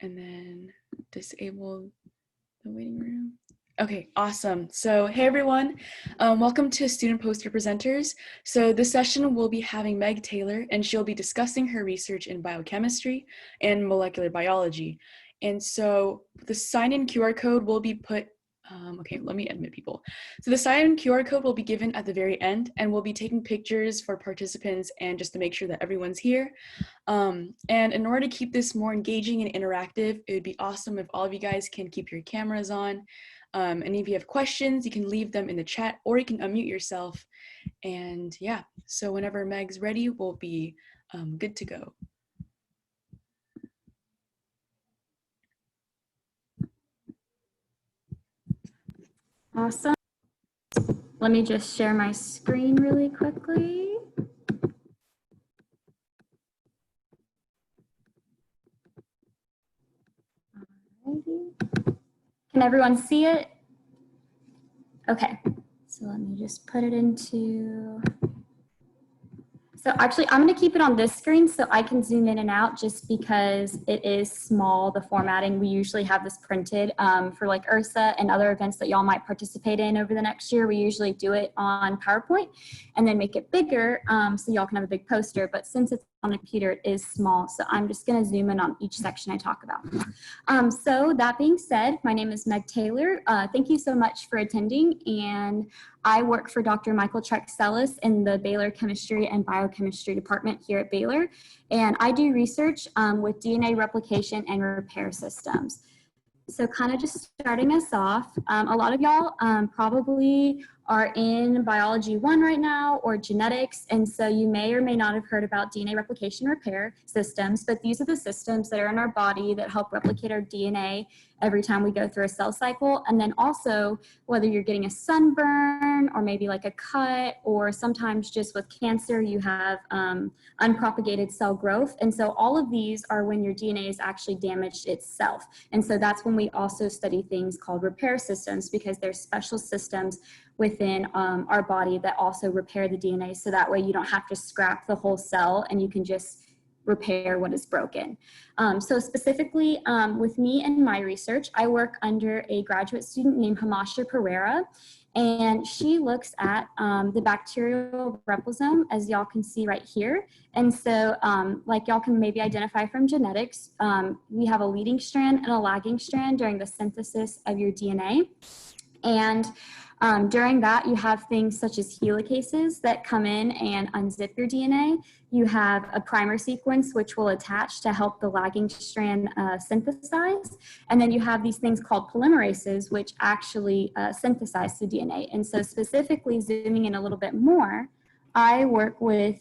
and then disable the waiting room. Okay, awesome. So hey everyone, welcome to Student Poster Presenters. So this session we'll be having Meg Taylor, and she'll be discussing her research in biochemistry and molecular biology. And so the sign-in QR code will be put, okay, let me admit people. So the sign-in QR code will be given at the very end, and we'll be taking pictures for participants and just to make sure that everyone's here. And in order to keep this more engaging and interactive, it would be awesome if all of you guys can keep your cameras on. And if you have questions, you can leave them in the chat or you can unmute yourself. And yeah, so whenever Meg's ready, we'll be good to go. Awesome. Let me just share my screen really quickly. Alrighty. Can everyone see it? Okay, so let me just put it into, so actually I'm gonna keep it on this screen so I can zoom in and out just because it is small, the formatting. We usually have this printed for like URSA and other events that y'all might participate in over the next year. We usually do it on PowerPoint and then make it bigger so y'all can have a big poster, but since it's on a computer, it is small. So I'm just gonna zoom in on each section I talk about. So that being said, my name is Meg Taylor. Thank you so much for attending, and I work for Dr. Michael Trexelis in the Baylor Chemistry and Biochemistry department here at Baylor, and I do research with DNA replication and repair systems. So kind of just starting us off, a lot of y'all probably are in biology 1 right now or genetics, and so you may or may not have heard about DNA replication repair systems, but these are the systems that are in our body that help replicate our DNA every time we go through a cell cycle. And then also whether you're getting a sunburn or maybe like a cut, or sometimes just with cancer you have unpropagated cell growth. And so all of these are when your DNA is actually damaged itself. And so that's when we also study things called repair systems, because there's special systems within our body that also repair the DNA, so that way you don't have to scrap the whole cell and you can just repair what is broken. So specifically with me and my research, I work under a graduate student named Hamasha Pereira, and she looks at the bacterial replosome, as y'all can see right here. And so like y'all can maybe identify from genetics, we have a leading strand and a lagging strand during the synthesis of your DNA. And during that, you have things such as helicases that come in and unzip your DNA. You have a primer sequence, which will attach to help the lagging strand synthesize. And then you have these things called polymerases, which actually synthesize the DNA. And so specifically zooming in a little bit more, I work with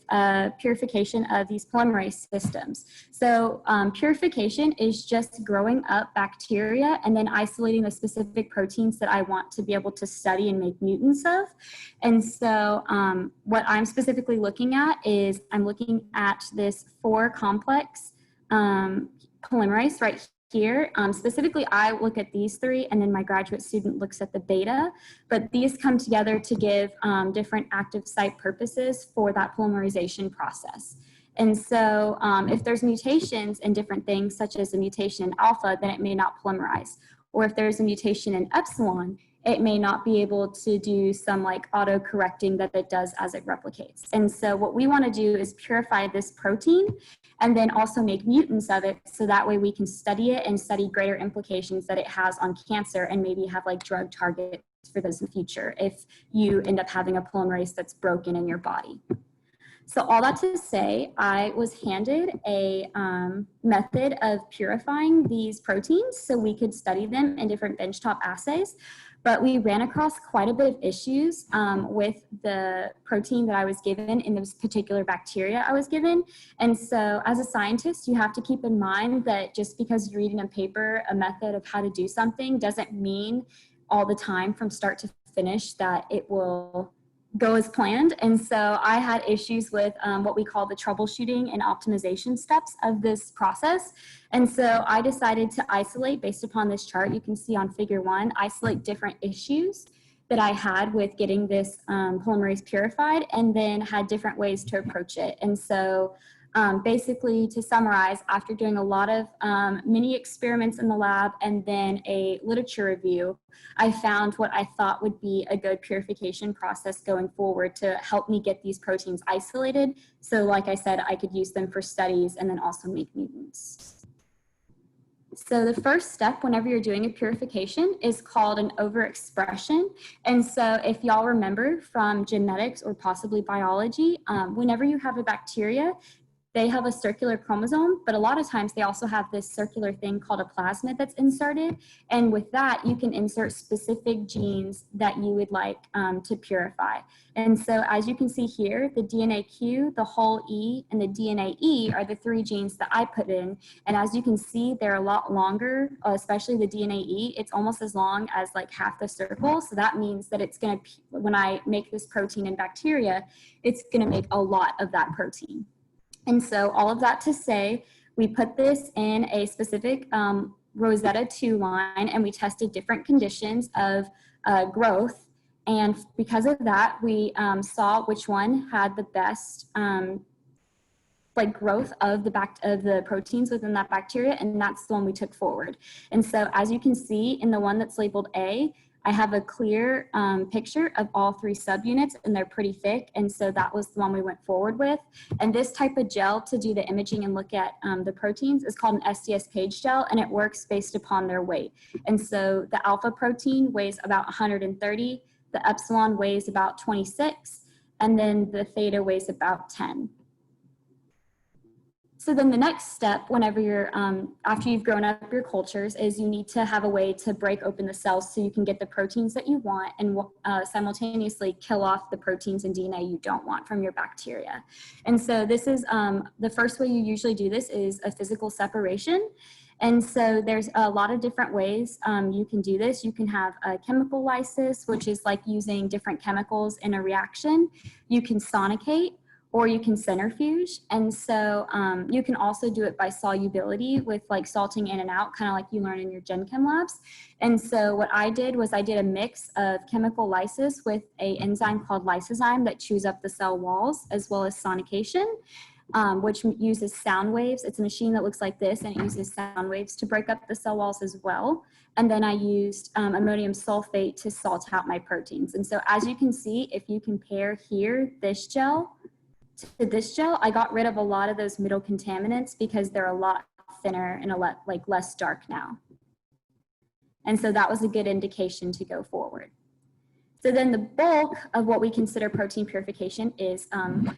purification of these polymerase systems. So purification is just growing up bacteria and then isolating the specific proteins that I want to be able to study and make mutants of. And so what I'm specifically looking at is I'm looking at this 4-complex polymerase right here. Specifically, I look at these 3, and then my graduate student looks at the beta, but these come together to give different active site purposes for that polymerization process. And so if there's mutations in different things, such as a mutation in alpha, then it may not polymerize. Or if there's a mutation in epsilon, it may not be able to do some like auto-correcting that it does as it replicates. And so what we want to do is purify this protein and then also make mutants of it, so that way we can study it and study greater implications that it has on cancer, and maybe have like drug targets for those in the future if you end up having a polymerase that's broken in your body. So all that to say, I was handed a method of purifying these proteins so we could study them in different benchtop assays. But we ran across quite a bit of issues with the protein that I was given in this particular bacteria I was given. And so as a scientist, you have to keep in mind that just because you're reading a paper, a method of how to do something, doesn't mean all the time from start to finish that it will go as planned. And so I had issues with what we call the troubleshooting and optimization steps of this process. And so I decided to isolate, based upon this chart you can see on figure 1, isolate different issues that I had with getting this polymerase purified, and then had different ways to approach it. And so Basically, to summarize, after doing a lot of mini experiments in the lab and then a literature review, I found what I thought would be a good purification process going forward to help me get these proteins isolated. So like I said, I could use them for studies and then also make mutants. So the first step whenever you're doing a purification is called an overexpression. And so if y'all remember from genetics or possibly biology, whenever you have a bacteria, they have a circular chromosome, but a lot of times they also have this circular thing called a plasmid that's inserted. And with that, you can insert specific genes that you would like to purify. And so as you can see here, the DNA Q, the whole E, and the DNA E are the 3 genes that I put in. And as you can see, they're a lot longer, especially the DNA E. It's almost as long as like half the circle. So that means that it's gonna, when I make this protein in bacteria, it's gonna make a lot of that protein. And so all of that to say, we put this in a specific Rosetta 2 line and we tested different conditions of growth. And because of that, we saw which one had the best like growth of the proteins within that bacteria, and that's the one we took forward. And so as you can see in the one that's labeled A, I have a clear picture of all 3 subunits, and they're pretty thick, and so that was the one we went forward with. And this type of gel to do the imaging and look at the proteins is called an SDS page gel, and it works based upon their weight. And so the alpha protein weighs about 130, the epsilon weighs about 26, and then the theta weighs about 10. So then the next step, whenever you're, after you've grown up your cultures, is you need to have a way to break open the cells so you can get the proteins that you want and simultaneously kill off the proteins and DNA you don't want from your bacteria. And so this is, the first way you usually do this is a physical separation. And so there's a lot of different ways you can do this. You can have a chemical lysis, which is like using different chemicals in a reaction. You can sonicate, or you can centrifuge. And so you can also do it by solubility with like salting in and out, kind of like you learn in your Gen Chem labs. And so what I did was I did a mix of chemical lysis with an enzyme called lysozyme that chews up the cell walls, as well as sonication, which uses sound waves. It's a machine that looks like this, and it uses sound waves to break up the cell walls as well. And then I used ammonium sulfate to salt out my proteins. And so as you can see, if you compare here, this gel to this gel, I got rid of a lot of those middle contaminants because they're a lot thinner and a lot like less dark now. And so that was a good indication to go forward. So then the bulk of what we consider protein purification is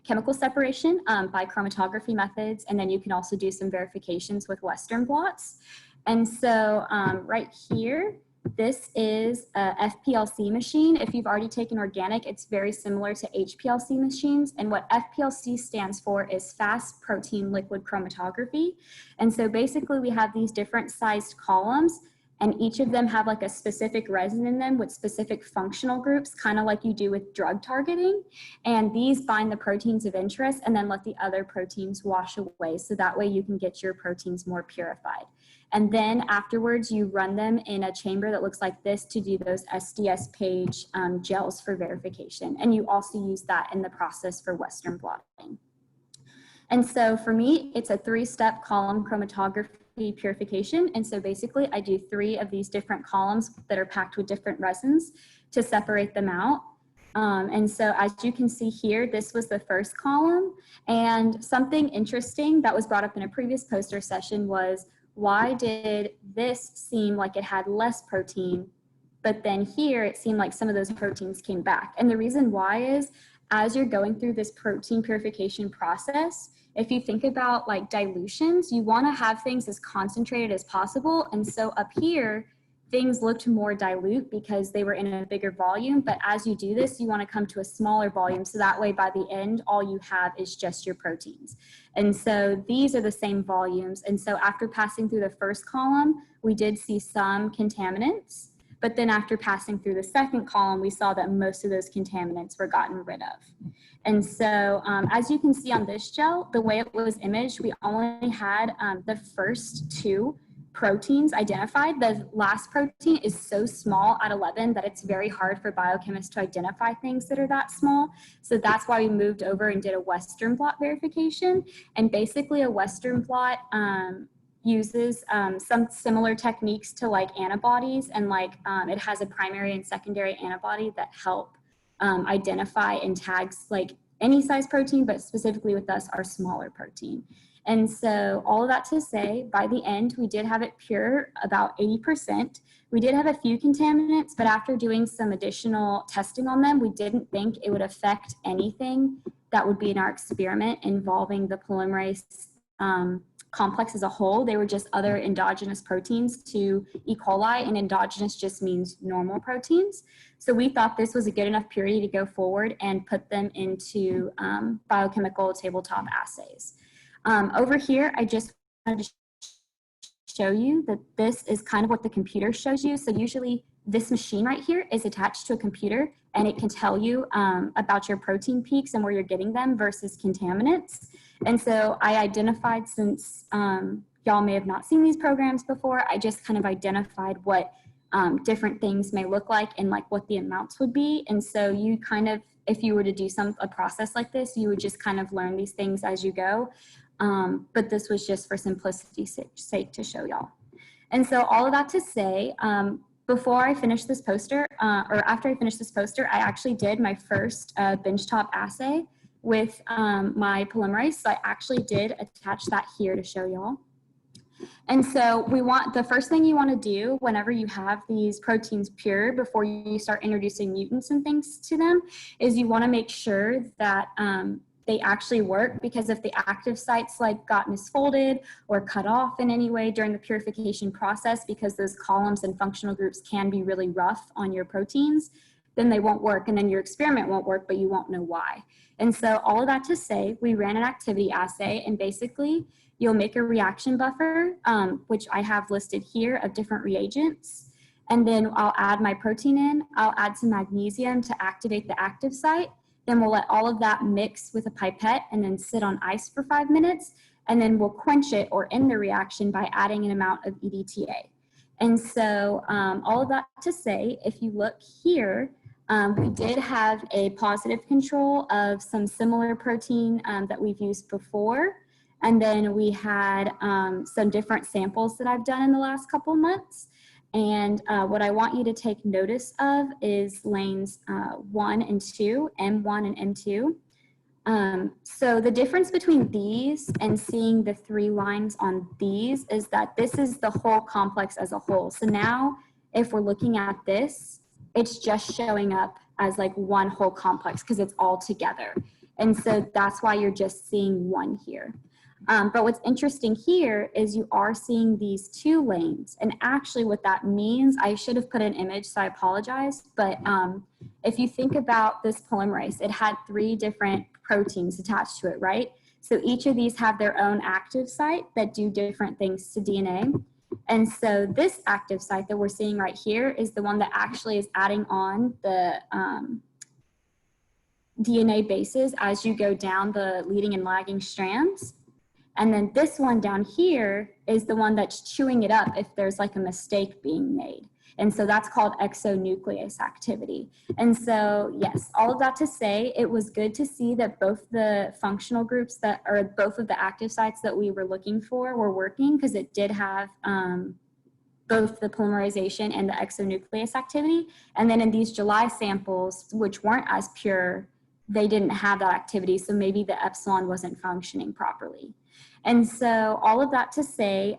chemical separation by chromatography methods, and then you can also do some verifications with Western blots. And so right here, this is a FPLC machine. If you've already taken organic, it's very similar to HPLC machines. And what FPLC stands for is fast protein liquid chromatography. And so basically we have these different sized columns, and each of them have like a specific resin in them with specific functional groups, kind of like you do with drug targeting. And these bind the proteins of interest and then let the other proteins wash away. So that way you can get your proteins more purified. And then afterwards, you run them in a chamber that looks like this to do those SDS page gels for verification. And you also use that in the process for Western blotting. And so for me, it's a 3-step column chromatography purification. And so basically, I do 3 of these different columns that are packed with different resins to separate them out. And so as you can see here, this was the first column. And something interesting that was brought up in a previous poster session was, why did this seem like it had less protein, but then here it seemed like some of those proteins came back? And the reason why is, as you're going through this protein purification process, if you think about like dilutions, you want to have things as concentrated as possible. And so up here, things looked more dilute because they were in a bigger volume. But as you do this, you want to come to a smaller volume. So that way, by the end, all you have is just your proteins. And so these are the same volumes. And so after passing through the first column, we did see some contaminants. But then after passing through the second column, we saw that most of those contaminants were gotten rid of. And so as you can see on this gel, the way it was imaged, we only had the first 2 proteins identified. The last protein is so small at 11 that it's very hard for biochemists to identify things that are that small. So that's why we moved over and did a Western blot verification. And basically a Western blot uses some similar techniques to like antibodies, and like it has a primary and secondary antibody that help identify and tags like any size protein, but specifically with us, our smaller protein. And so all of that to say, by the end, we did have it pure, about 80%. We did have a few contaminants, but after doing some additional testing on them, we didn't think it would affect anything that would be in our experiment involving the polymerase complex as a whole. They were just other endogenous proteins to E. coli, and endogenous just means normal proteins. So we thought this was a good enough purity to go forward and put them into biochemical tabletop assays. Over here, I just wanted to show you that this is kind of what the computer shows you. So usually this machine right here is attached to a computer, and it can tell you about your protein peaks and where you're getting them versus contaminants. And so I identified, since y'all may have not seen these programs before, I just kind of identified what different things may look like and like what the amounts would be. And so you kind of, if you were to do a process like this, you would just kind of learn these things as you go. But this was just for simplicity's sake to show y'all. And so all of that to say, before I finished this poster, or after I finished this poster, I actually did my first benchtop assay with my polymerase. So I actually did attach that here to show y'all. And so the first thing you want to do whenever you have these proteins pure, before you start introducing mutants and things to them, is you want to make sure that they actually work, because if the active sites like got misfolded or cut off in any way during the purification process, because those columns and functional groups can be really rough on your proteins, then they won't work, and then your experiment won't work, but you won't know why. And so all of that to say, we ran an activity assay, and basically you'll make a reaction buffer, which I have listed here, of different reagents. And then I'll add my protein in, I'll add some magnesium to activate the active site. Then we'll let all of that mix with a pipette and then sit on ice for 5 minutes. And then we'll quench it or end the reaction by adding an amount of EDTA. And so all of that to say, if you look here, we did have a positive control of some similar protein that we've used before. And then we had some different samples that I've done in the last couple of months. And what I want you to take notice of is lanes 1 and 2, M1 and M2. So the difference between these and seeing the 3 lines on these is that this is the whole complex as a whole. So now if we're looking at this, it's just showing up as like one whole complex because it's all together. And so that's why you're just seeing 1 here. But what's interesting here is you are seeing these 2 lanes. And actually what that means, I should have put an image, so I apologize. But if you think about this polymerase, it had 3 different proteins attached to it, right? So each of these have their own active site that do different things to DNA. And so this active site that we're seeing right here is the one that actually is adding on the DNA bases as you go down the leading and lagging strands. And then this one down here is the one that's chewing it up if there's like a mistake being made. And so that's called exonuclease activity. And so, yes, all of that to say, it was good to see that both the functional groups that, or both of the active sites that we were looking for were working, because it did have both the polymerization and the exonuclease activity. And then in these July samples, which weren't as pure, they didn't have that activity. So maybe the epsilon wasn't functioning properly. And so all of that to say,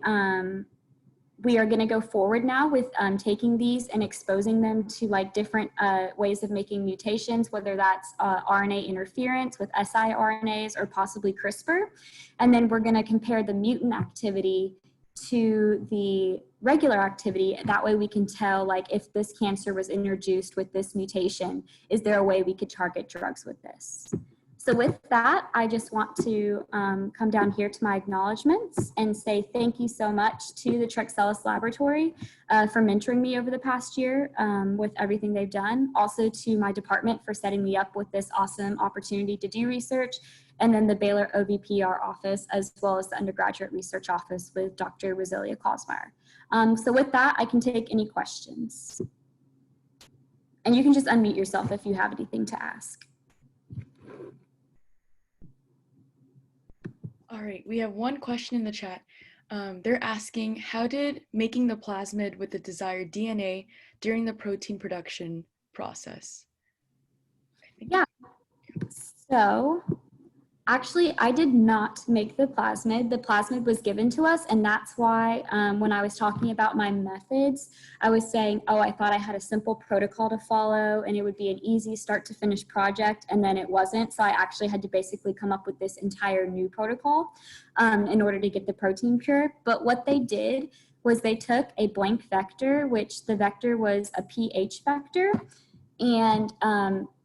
we are going to go forward now with taking these and exposing them to like different ways of making mutations, whether that's RNA interference with siRNAs or possibly CRISPR. And then we're going to compare the mutant activity to the regular activity. That way we can tell, like, if this cancer was introduced with this mutation, is there a way we could target drugs with this? So with that, I just want to come down here to my acknowledgements and say thank you so much to the Trexellus Laboratory for mentoring me over the past year with everything they've done. Also to my department for setting me up with this awesome opportunity to do research. and then the Baylor OVPR office, as well as the undergraduate research office with Dr. Rosalia Klausmeyer. So with that, I can take any questions. And you can just unmute yourself if you have anything to ask. All right, we have one question in the chat. They're asking, how did making the plasmid with the desired DNA during the protein production process? Yeah, so actually, I did not make the plasmid. The plasmid was given to us, and that's why when I was talking about my methods, I was saying, oh, I thought I had a simple protocol to follow, and it would be an easy start to finish project, and then it wasn't. So I actually had to basically come up with this entire new protocol in order to get the protein pure. But what they did was they took a blank vector, which the vector was a pH vector, and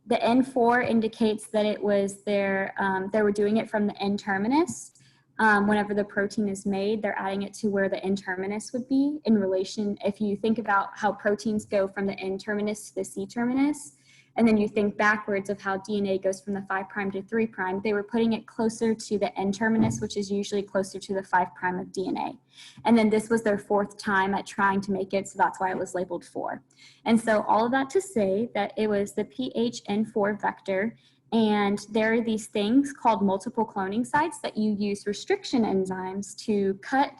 the N4 indicates that it was they were doing it from the N terminus. Whenever the protein is made, they're adding it to where the N terminus would be in relation. If you think about how proteins go from the N terminus to the C terminus, and then you think backwards of how DNA goes from the 5' to 3', they were putting it closer to the N terminus, which is usually closer to the 5' of DNA. And then this was their 4th time at trying to make it, so that's why it was labeled 4. And so all of that to say that it was the PHN4 vector, and there are these things called multiple cloning sites that you use restriction enzymes to cut.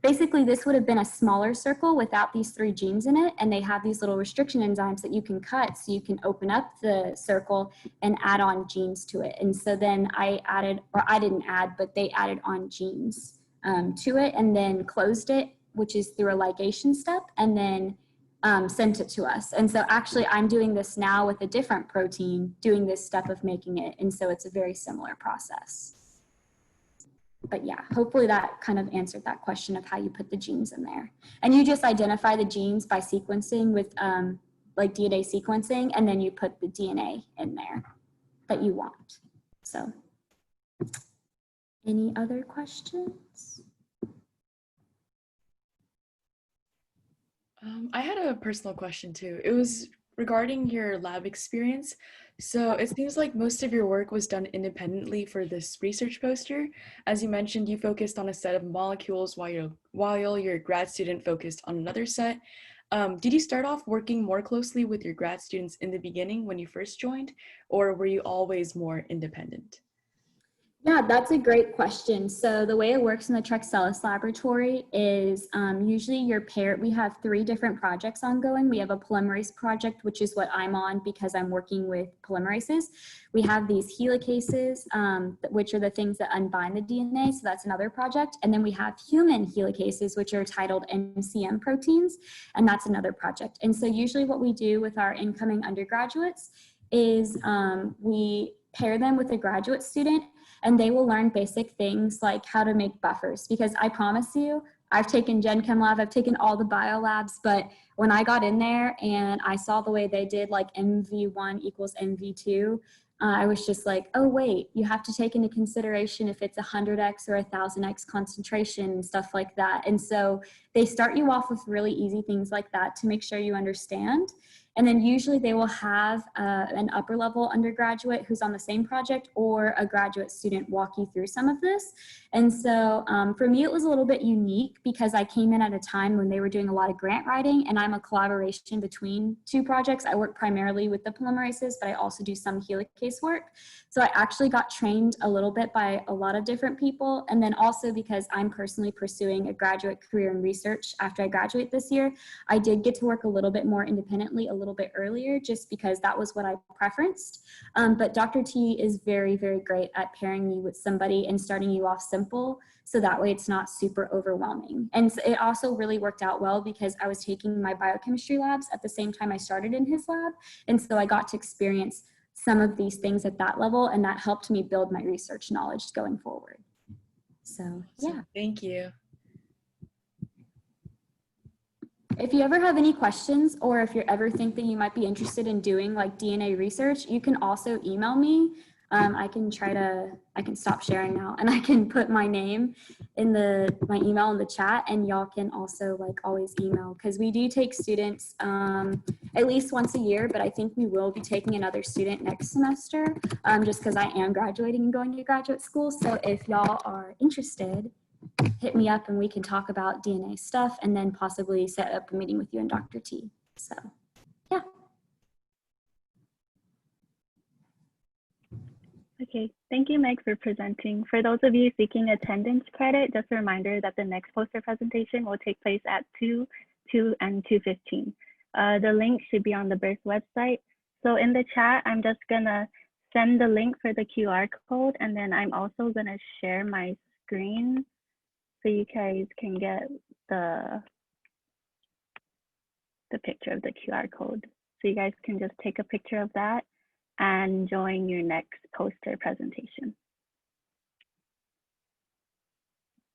Basically, this would have been a smaller circle without these 3 genes in it, and they have these little restriction enzymes that you can cut so you can open up the circle and add on genes to it. And so then I added, or I didn't add, but they added on genes to it and then closed it, which is through a ligation step, and then sent it to us. And so actually I'm doing this now with a different protein, doing this step of making it. And so it's a very similar process. But yeah, hopefully that kind of answered that question of how you put the genes in there. And you just identify the genes by sequencing with like DNA sequencing, and then you put the DNA in there that you want. So any other questions? I had a personal question too. It was regarding your lab experience. So it seems like most of your work was done independently for this research poster. As you mentioned, you focused on a set of molecules while your grad student focused on another set. Did you start off working more closely with your grad students in the beginning when you first joined, or were you always more independent? Yeah, that's a great question. So the way it works in the Trexellus laboratory is usually we have 3 different projects ongoing. We have a polymerase project, which is what I'm on because I'm working with polymerases. We have these helicases, which are the things that unbind the DNA. So that's another project. And then we have human helicases, which are titled MCM proteins. And that's another project. And so usually what we do with our incoming undergraduates is we pair them with a graduate student, and they will learn basic things like how to make buffers. Because I promise you, I've taken Gen Chem Lab, I've taken all the bio labs, but when I got in there and I saw the way they did like MV1 equals MV2, I was just like, oh wait, you have to take into consideration if it's 100x or 1000x concentration and stuff like that. And so they start you off with really easy things like that to make sure you understand. And then usually they will have an upper level undergraduate who's on the same project or a graduate student walk you through some of this. And so for me, it was a little bit unique because I came in at a time when they were doing a lot of grant writing, and I'm a collaboration between 2 projects. I work primarily with the polymerases, but I also do some helicase work. So I actually got trained a little bit by a lot of different people. And then also because I'm personally pursuing a graduate career in research after I graduate this year, I did get to work a little bit more independently a little bit earlier just because that was what I preferenced. But Dr. T is very, very great at pairing you with somebody and starting you off simple, so that way it's not super overwhelming. And it also really worked out well because I was taking my biochemistry labs at the same time I started in his lab. And so I got to experience some of these things at that level, and that helped me build my research knowledge going forward. So yeah. Thank you. If you ever have any questions, or if you ever think that you might be interested in doing like DNA research, you can also email me. I can stop sharing now, and I can put my name in my email in the chat, and y'all can also like always email, because we do take students at least once a year, but I think we will be taking another student next semester, just because I am graduating and going to graduate school. So if y'all are interested, hit me up and we can talk about DNA stuff, and then possibly set up a meeting with you and Dr. T. So yeah. Okay, thank you, Meg, for presenting. For those of you seeking attendance credit, just a reminder that the next poster presentation will take place at 2, 2, and 2:15. The link should be on the birth website. So in the chat, I'm just gonna send the link for the QR code, and then I'm also gonna share my screen so you guys can get the picture of the QR code. So you guys can just take a picture of that and join your next poster presentation.